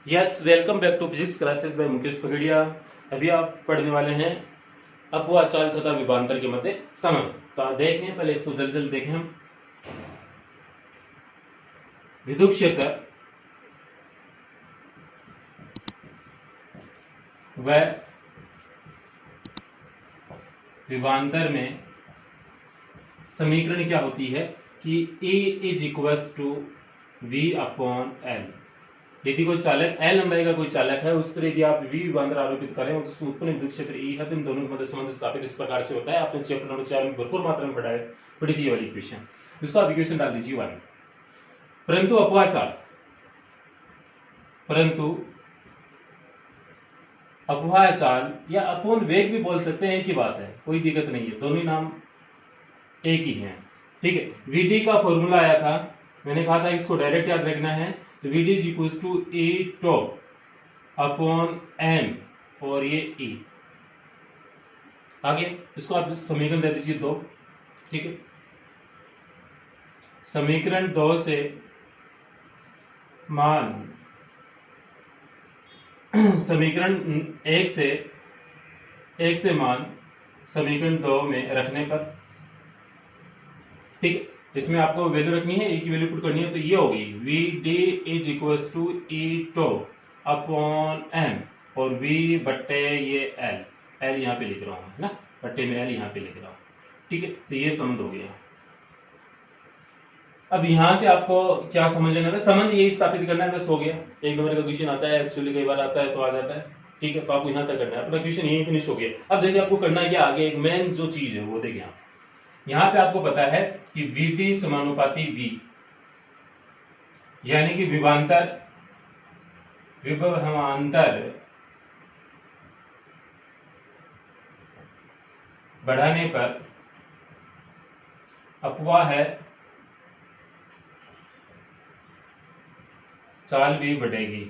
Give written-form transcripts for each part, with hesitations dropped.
Yes, welcome back to physics classes by Mukesh Pagaria. अभी आप पढ़ने वाले हैं अपवाह चाल तथा विभवांतर के मध्य संबंध। तो आप देखें, पहले इसको जल्दी जल्दी देखें हम। विद्युत क्षेत्र व विभवांतर में समीकरण क्या होती है कि A is equals to V upon L। यदि कोई चालक L लंबाई का कोई चालक है, उस पर यदि आप V विभवांतर आरोपित करें और उसमें उत्पन्न विद्युत क्षेत्र E है, तो इन दोनों के मध्य संबंध स्थापित इस प्रकार से होता है। आपने चैप्टर नंबर 4 में भरपूर मात्रा में पढ़ी थी ये वाली इक्वेशन। इसको आप इक्वेशन डाल दीजिए 1। परंतु अपवाह चाल या अपूर्ण वेग भी बोल सकते हैं, एक ही बात है, कोई दिक्कत नहीं है, दोनों ही नाम एक ही है। ठीक है, VD का फॉर्मूला आया था, मैंने कहा था इसको डायरेक्ट याद रखना है। तो VD is equal to E top upon M और ये E। आगे इसको आप समीकरण दे दीजिए 2। ठीक है, समीकरण 2 से मान समीकरण 1 से मान समीकरण 2 में रखने पर, ठीक है, इसमें आपको वैल्यू रखनी है, E की वैल्यू पुट करनी है। तो ये हो गई VD is equal to E top upon M और V बट्टे ये L यहाँ पे लिख रहा हूं, है ना, बट्टे में L यहाँ पे लिख रहा हूं। ठीक है, तो ये संबंध हो गया। अब यहां से आपको क्या समझना है, संबंध यही स्थापित करना है, बस हो गया। एक नंबर का क्वेश्चन आता है, एक्चुअली कई बार आता है तो आ जाता है। ठीक है, तो आपको यहां तक करना है, अपना क्वेश्चन यही फिनिश हो गया। अब देखिए आपको करना है क्या आगे, एक मेन जो चीज है वो देखिए। यहां पे आपको पता है कि VD समानुपाती V, यानी कि विभवांतर बढ़ाने पर अपवाह है चाल भी बढ़ेगी।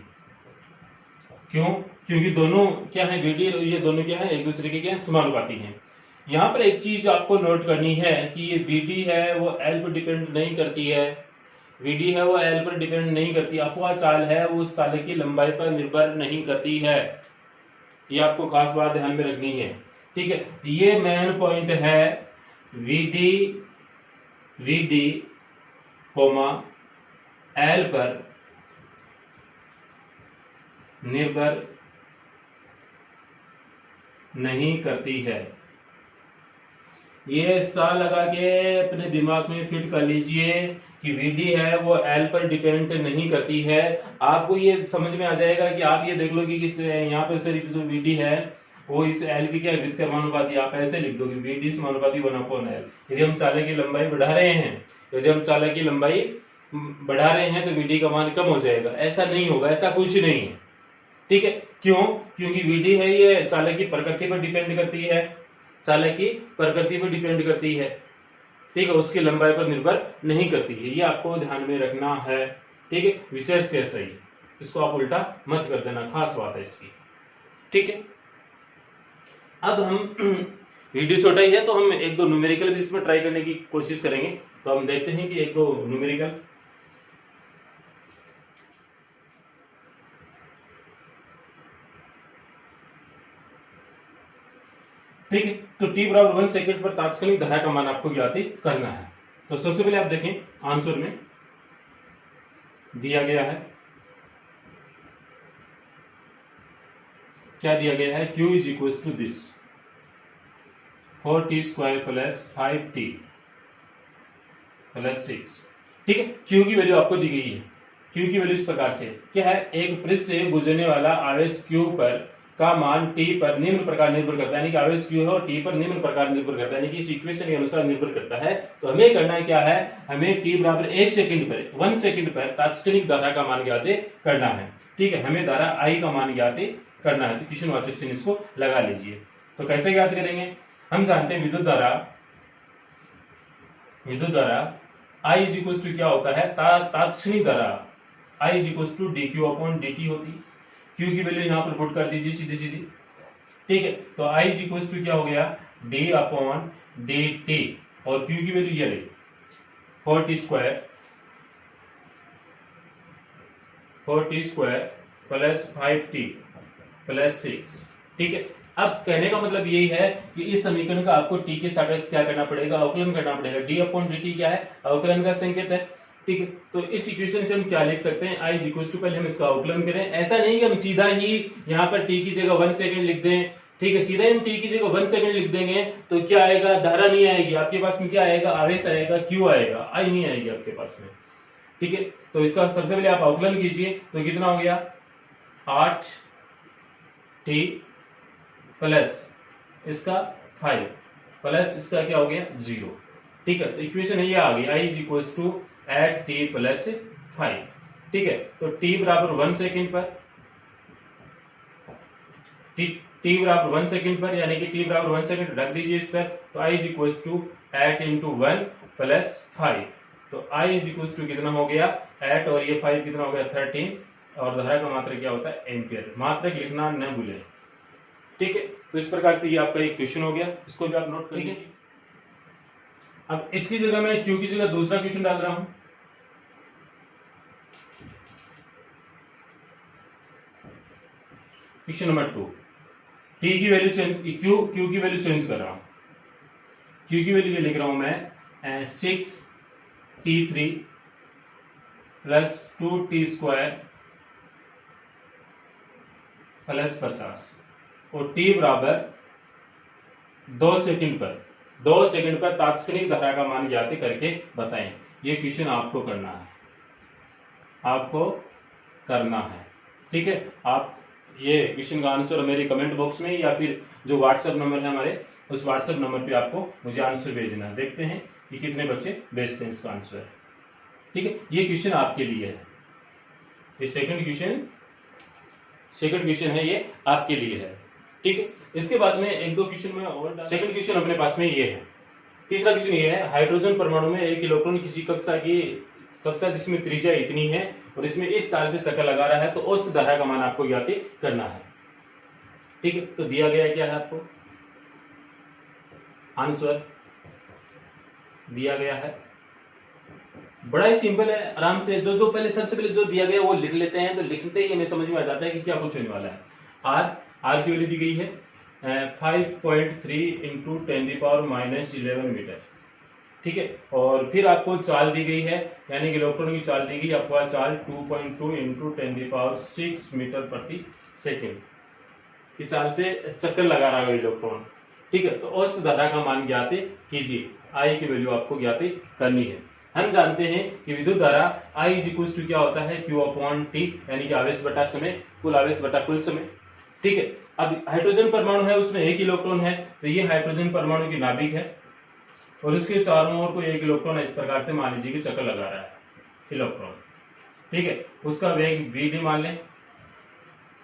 क्यों? क्योंकि दोनों क्या है, VD और ये दोनों क्या है, एक दूसरे के क्या है, समानुपाती हैं। यहां पर एक चीज आपको नोट करनी है कि ये VD है वो L पर डिपेंड नहीं करती है, VD है वो L पर डिपेंड नहीं करती। अपवाह चाल है वो उस चालक की लंबाई पर निर्भर नहीं करती है, ये आपको खास बात ध्यान में रखनी है। ठीक है, ये मेन पॉइंट है। VD L पर निर्भर नहीं करती है। ये स्टार लगा के अपने दिमाग में फिट कर लीजिए कि VD है वो L पर डिपेंड नहीं करती है। आपको ये समझ में आ जाएगा कि आप ये देख लो कि यहाँ पे सिर्फ जो VD है वो इस L की क्या है, व्युत्क्रमानुपाती। आप ऐसे लिख दो कि VD समानुपाती 1/L। यदि हम चालक की लंबाई बढ़ा रहे हैं, तो VD का मान कम हो जाएगा। ऐसा नहीं होगा, ऐसा कुछ नहीं है। ठीक है, क्यों? क्योंकि VD है ये चालक की प्रकृति पर डिपेंड करती है, ठीक है, उसकी लंबाई पर निर्भर नहीं करती है। ये आपको ध्यान में रखना है। ठीक है, विशेष कैसे ही, इसको आप उल्टा मत कर देना, खास बात है इसकी। ठीक है, अब हम वीडियो छोटा ही है तो हम एक दो न्यूमेरिकल भी इसमें ट्राई करने की कोशिश करेंगे। तो हम देखते हैं कि एक दो न्यूमेरिकल। ठीक है, तो t बराबर 1 सेकंड पर तात्कालिक धारा का मान आपको ज्ञात करना है। तो सबसे पहले आप देखें, आंसर में दिया गया है, क्या दिया गया है, Q is equal to this 4t² plus 5t plus 6। ठीक है, Q की वैल्यू आपको दी गई है। Q की वैल्यू इस प्रकार से क्या है, एक पृष्ठ से गुजरने वाला आवेश Q पर का मान T पर निम्न प्रकार निर्भर करता है, यानी कि आवेश Q है और T पर निम्न प्रकार निर्भर करता है, यानी कि इस इक्वेशन के अनुसार निर्भर करता है। तो हमें करना है क्या है, हमें T बराबर 1 सेकंड पर तात्कालिक धारा का मान ज्ञात करना है। ठीक है, हमें धारा I का मान ज्ञात करना है। तो क्वेश्चनवाचक चिन्ह इसको लगा लीजिए। तो कैसे ज्ञात करेंगे, हम जानते हैं विद्युत धारा I इज इक्वल टू क्या होता है, तात्क्षणिक धारा I is equal to dq upon dt होती। Q की वैल्यू यहां पर पुट कर दीजिए सीधी। ठीक है, तो I इज इक्वल टू क्या हो गया, d अपॉन dt, और Q की वैल्यू ये रही 4t² प्लस 5t प्लस 6। ठीक है, अब कहने का मतलब यही है कि इस समीकरण का आपको t के सापेक्ष क्या करना पड़ेगा, अवकलन करना पड़ेगा। d/dt क्या है, अवकलन का संकेत है। ठीक है, तो इस इक्वेशन से हम क्या लिख सकते हैं, i इक्वल टू, पहले हम इसका अवकलन करें। ऐसा नहीं कि हम सीधा ही यहाँ पर t की जगह 1 सेकंड लिख दें। ठीक है, सीधा हम t की जगह 1 सेकंड लिख देंगे तो क्या आएगा, धारा नहीं आएगी आपके पास में, क्या आएगा, आवेश आएगा, q आएगा, i नहीं आएगी आपके पास में। ठीक है, तो इसका सबसे पहले आप अवकलन कीजिए, तो कितना हो गया, 8t प्लस इसका 5 प्लस इसका क्या हो गया, 0। ठीक है, तो इक्वेशन ये आ गई, i is equal to 8t plus 5। ठीक है, तो t बराबर 1 सेकंड पर, t बराबर 1 सेकंड पर, यानी कि t बराबर 1 सेकंड रख दीजिए इस पर, तो i is equal to 8 into 1 plus 5। तो i इज इक्वल टू कितना हो गया, 8 और ये 5 कितना हो गया, 13। और धारा का मात्रक क्या होता है, एम्पियर। मात्रक लिखना न भूलें। ठीक है, तो इस प्रकार से ये आपका एक क्वेश्चन हो गया, इसको भी आप नोट कर लीजिए। अब इसकी जगह मैं क्यू की जगह दूसरा क्वेश्चन डाल रहा हूं। क्वेश्चन नंबर 2, टी की वैल्यू चेंज, क्यू की वैल्यू चेंज कर रहा हूं। क्यू की वैल्यू ये लिख रहा हूं मैं 6t3 plus 2t square plus 50 और t बराबर 2 सेकंड पर तात्क्षणिक धारा का मान ज्ञात करके बताएं। ये क्वेश्चन आपको करना है। ठीक है, आप ये क्वेश्चन का आंसर मेरे कमेंट बॉक्स में या फिर जो व्हाट्सएप नंबर है हमारे, उस व्हाट्सएप नंबर पे आपको मुझे आंसर भेजना है। देखते हैं कि कितने बच्चे भेजते हैं इसका आंसर। ठीक है, ये क्वेश्चन आपके लिए है, ये सेकंड क्वेश्चन है, ये आपके लिए है। ठीक है, इसके बाद में एक दो क्वेश्चन में और, सेकंड क्वेश्चन अपने पास में ये है। तीसरा क्वेश्चन ये है, हाइड्रोजन परमाणु में एक इलेक्ट्रॉन किसी कक्षा जिसमें त्रिज्या इतनी है और इसमें इस साल से चक्कर लगा रहा है, तो औसत धारा का मान आपको ज्ञात करना है। ठीक है, तो दिया गया है क्या है, आपको आंसर दिया गया है, बड़ा ही सिंपल है, आराम से जो पहले सबसे पहले जो दिया गया वो लिख लेते हैं, तो लिखते ही हमें समझ में आ जाता है कि क्या कुछ होने वाला है। आर की वैल्यू दी गई है 5.3 इंटू 10⁻11 मीटर। ठीक है, और फिर आपको चाल दी गई है, यानी कि इलेक्ट्रॉन की चाल दी गई, आपको चाल 2.2 इंटू 10⁻6 मीटर प्रति सेकेंड की चाल से चक्कर लगा रहा है इलेक्ट्रॉन। ठीक है, तो औसत धारा का मान ज्ञात कीजिए, आई की वैल्यू आपको ज्ञात करनी है। हम जानते हैं कि विद्युत धारा I इज इक्वल टू क्या होता है, Q/T, यानी कि आवेश बटा समय, कुल आवेश बटा कुल समय। ठीक है, अब हाइड्रोजन परमाणु है, उसमें एक इलेक्ट्रॉन है, तो ये हाइड्रोजन परमाणु की नाभिक है और इसके चारों ओर को एक इलेक्ट्रॉन इस प्रकार से मान लीजिए कि चक्कर लगा रहा है इलेक्ट्रॉन। ठीक है, उसका वेग vd मान लें।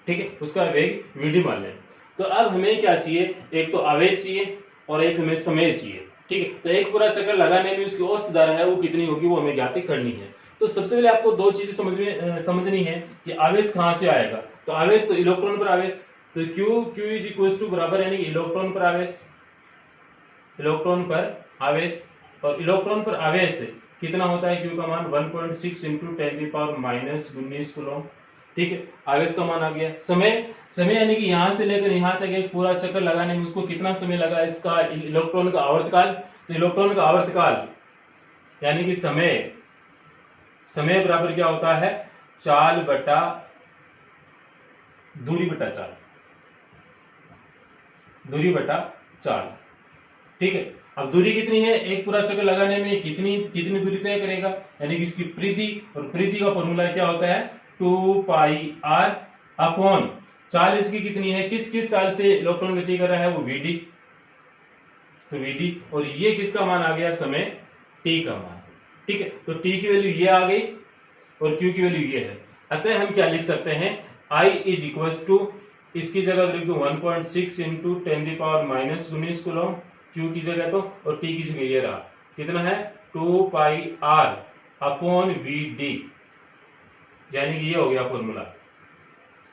ठीक है, उसका वेग vd मान लें। तो अब हमें क्या चाहिए, एक तो आवेश चाहिए और एक हमें समय चाहिए। ठीक है, तो एक पूरा चक्कर लगाने में उसकी औसत धारा है वो कितनी होगी, वो हमें ज्ञात करनी है। तो सबसे पहले आपको दो चीजें समझनी है कि आवेश कहां से आएगा। तो आवेश, तो इलेक्ट्रॉन पर आवेश, तो Q इज इक्वल टू बराबर, यानी कि इलेक्ट्रॉन पर आवेश, और इलेक्ट्रॉन पर आवेश कितना होता है, Q का मान 1.6 इंटू 10⁻19 कूलम। ठीक है, आवेश का मान आ गया। समय यानी कि यहां से लेकर यहां तक एक पूरा चक्कर लगाने में उसको कितना समय लगा, इसका इलेक्ट्रॉन का आवर्तकाल। तो इलेक्ट्रॉन का आवर्तकाल यानी कि समय बराबर क्या होता है, चाल बटा दूरी बटा चाल। ठीक है, अब दूरी कितनी है, एक पूरा चक्कर लगाने में कितनी दूरी तय करेगा, यानी कि इसकी परिधि, और परिधि का फॉर्मूला क्या होता है, 2πr अपॉन चाल इसकी कितनी है, किस चाल से इलेक्ट्रॉन गति कर रहा है, वो vd। तो vd, और ये किसका मान आ गया, समय t का मान। ठीक है, तो t की वैल्यू ये आ गई और q की वैल्यू ये है। अतः हम क्या लिख सकते हैं, I इज इक्वल टू, इसकी जगह लिख दो 1.6 इंटू 10⁻19 कूलम, q की जगह तो, और t की जगह ये रहा, कितना है 2πr अपॉन vd, यानी कि ये हो गया formula,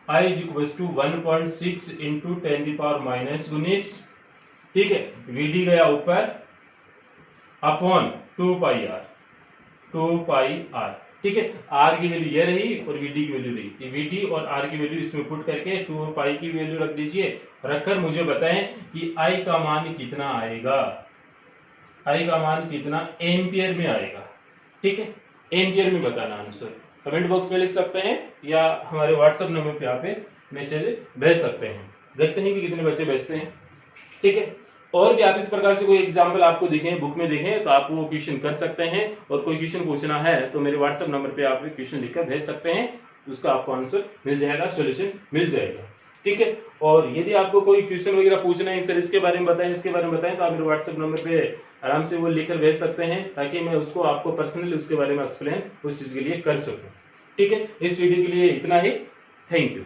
I is equal to 1.6 into 10⁻19। ठीक है, vd गया ऊपर अपॉन 2πr। ठीक है, आर की वैल्यू ये रही और वीडी की वैल्यू रही, वीडी और आर की वैल्यू इसमें पुट करके 2 और पाई की वैल्यू रख दीजिए, रखकर मुझे बताएं कि आई का मान कितना आएगा, आई का मान कितना एम्पियर में आएगा। ठीक है, एम्पियर में बताना आंसर कमेंट बॉक्स में लिख सकते हैं या हमारे व्हाट्सएप नंबर पे आप मैसेज भेज सकते हैं। देखते हैं कि कितने बच्चे भेजते हैं। ठीक है, और भी आप इस प्रकार से कोई एग्जाम्पल आपको दिखें, बुक में दिखें, तो आप वो क्वेश्चन कर सकते हैं, और कोई क्वेश्चन पूछना है तो मेरे व्हाट्सएप नंबर पे आप क्वेश्चन लिखकर भेज सकते हैं, उसका आपको आंसर मिल जाएगा, सॉल्यूशन मिल जाएगा। ठीक है, और यदि आपको कोई क्वेश्चन वगैरह पूछना है सर इसके बारे में बताएं, इसके बारे में बताएं, तो आप मेरे व्हाट्सएप नंबर पे आराम से वो लिखकर भेज सकते हैं, ताकि मैं उसको आपको पर्सनली उसके बारे में एक्सप्लेन उस चीज के लिए कर सकूं। ठीक है, इस वीडियो के लिए इतना ही, थैंक यू।